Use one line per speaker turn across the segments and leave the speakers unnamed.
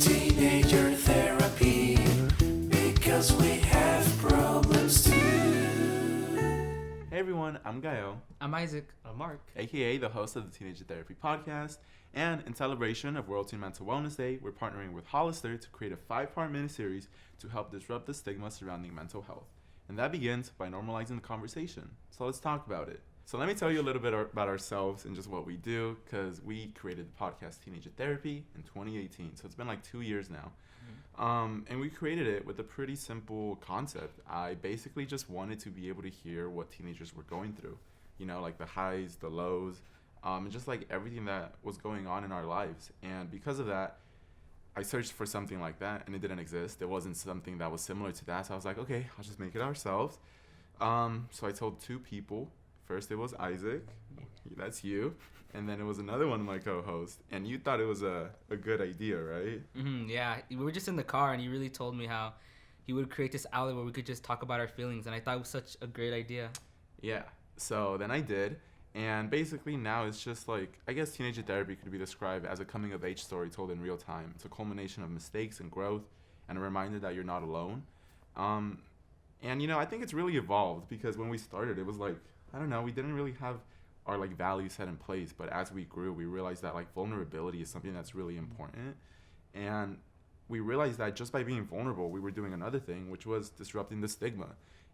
Teenager therapy, because we have problems too.
Hey everyone, I'm Gael,
I'm Isaac.
I'm Mark.
aka the host of the Teenager Therapy Podcast, and in celebration of World Teen Mental Wellness Day, we're partnering with Hollister to create a 5-part miniseries to help disrupt the stigma surrounding mental health. And that begins by normalizing the conversation. So let's talk about it. So let me tell you a little bit about ourselves and just what we do, because we created the podcast Teenager Therapy in 2018. So it's been like 2 years now. And we created it with a pretty simple concept. I basically just wanted to be able to hear what teenagers were going through. You know, like the highs, the lows, and just like everything that was going on in our lives. And because of that, I searched for something like that, and it didn't exist. It wasn't something that was similar to that. So I was like, okay, I'll just make it ourselves. So I told 2 people. First, it was Isaac. That's you. And then it was another one of my co-hosts. And you thought it was a good idea, right?
Yeah, we were just in the car, and he really told me how he would create this outlet where we could just talk about our feelings, and I thought it was such a great idea.
Yeah. So then I did. And basically now it's just like, I guess teenager therapy could be described as a coming-of-age story told in real time. It's a culmination of mistakes and growth and a reminder that you're not alone. And, you know, I think it's really evolved, because when we started, it was like, I don't know, we didn't really have our like values set in place, but as we grew, we realized that like vulnerability is something that's really important. And we realized that just by being vulnerable, we were doing another thing, which was disrupting the stigma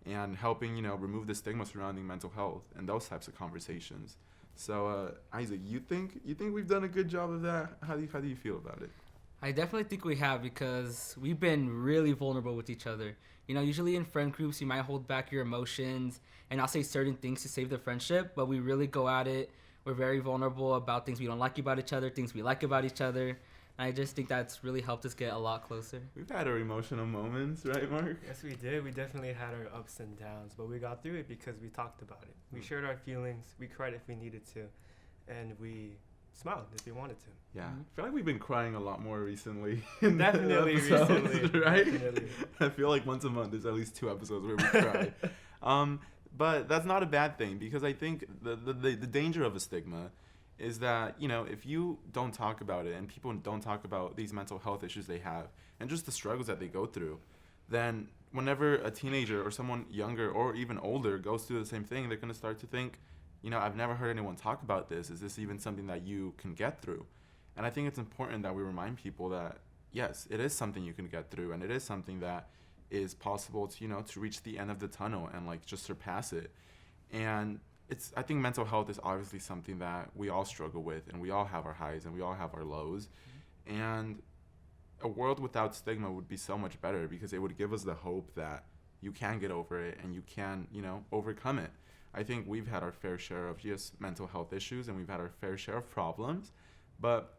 and helping, you know, remove the stigma surrounding mental health and those types of conversations. So Isaac, you think we've done a good job of that? How do you feel about it?
I definitely think we have, because we've been really vulnerable with each other. You know, usually in friend groups, you might hold back your emotions and not say certain things to save the friendship, but we really go at it. We're very vulnerable about things we don't like about each other, things we like about each other. And I just think that's really helped us get a lot closer.
We've had our emotional moments, right, Mark?
Yes, we did. We definitely had our ups and downs, but we got through it because we talked about it. We shared our feelings. We cried if we needed to, and we smiled if we wanted to.
Yeah, I feel like we've been crying a lot more recently. In
Definitely
the episodes,
recently,
right?
Definitely.
I feel like once a month there's at least 2 episodes where we cry. But that's not a bad thing, because I think the danger of a stigma is that, you know, if you don't talk about it and people don't talk about these mental health issues they have and just the struggles that they go through, then whenever a teenager or someone younger or even older goes through the same thing, they're going to start to think, you know, I've never heard anyone talk about this. Is this even something that you can get through? And I think it's important that we remind people that, yes, it is something you can get through, and it is something that is possible to, you know, to reach the end of the tunnel and like just surpass it. And I think mental health is obviously something that we all struggle with, and we all have our highs and we all have our lows. And a world without stigma would be so much better, because it would give us the hope that you can get over it and you can, you know, overcome it. I think we've had our fair share of just mental health issues, and we've had our fair share of problems, but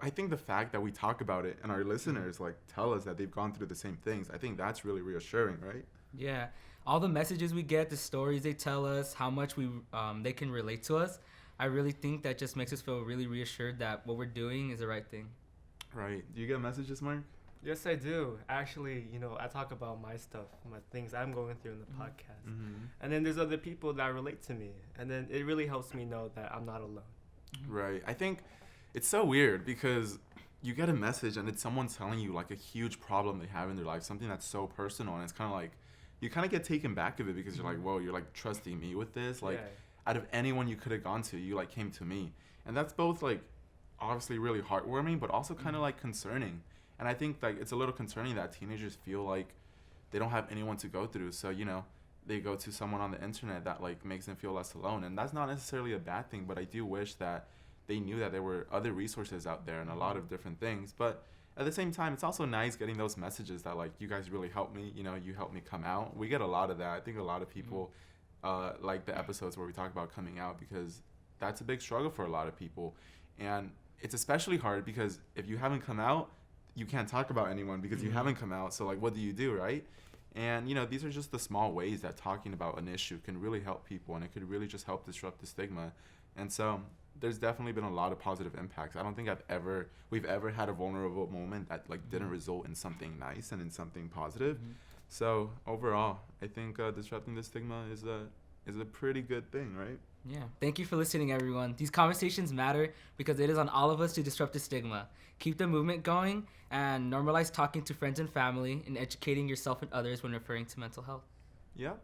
I think the fact that we talk about it and our listeners like tell us that they've gone through the same things, I think that's really reassuring, right?
Yeah, all the messages we get, the stories they tell us, how much they can relate to us, I really think that just makes us feel really reassured that what we're doing is the right thing.
Right. Do you get messages, Mark?
Yes, I do. Actually, you know, I talk about my stuff, my things I'm going through in the podcast.
Mm-hmm.
And then there's other people that relate to me. And then it really helps me know that I'm not alone.
Right. I think it's so weird, because you get a message and it's someone telling you like a huge problem they have in their life, something that's so personal, and it's kind of like, you kind of get taken back of it, because you're like, whoa, you're like trusting me with this? Like, out of anyone you could have gone to, you like came to me. And that's both like obviously really heartwarming, but also kind of like concerning. And I think like it's a little concerning that teenagers feel like they don't have anyone to go through. So, you know, they go to someone on the internet that like makes them feel less alone. And that's not necessarily a bad thing, but I do wish that they knew that there were other resources out there and a lot of different things. But at the same time, it's also nice getting those messages that like, you guys really helped me, you know, you helped me come out. We get a lot of that. I think a lot of people like the episodes where we talk about coming out, because that's a big struggle for a lot of people. And it's especially hard because if you haven't come out, you can't talk about anyone because you haven't come out. So like, what do you do, right? And, you know, these are just the small ways that talking about an issue can really help people, and it could really just help disrupt the stigma. And so there's definitely been a lot of positive impacts. I don't think we've ever had a vulnerable moment that like didn't result in something nice and in something positive. So overall, I think disrupting the stigma is is a pretty good thing, right?
Yeah. Thank you for listening, everyone. These conversations matter because it is on all of us to disrupt the stigma. Keep the movement going and normalize talking to friends and family and educating yourself and others when referring to mental health.
Yep.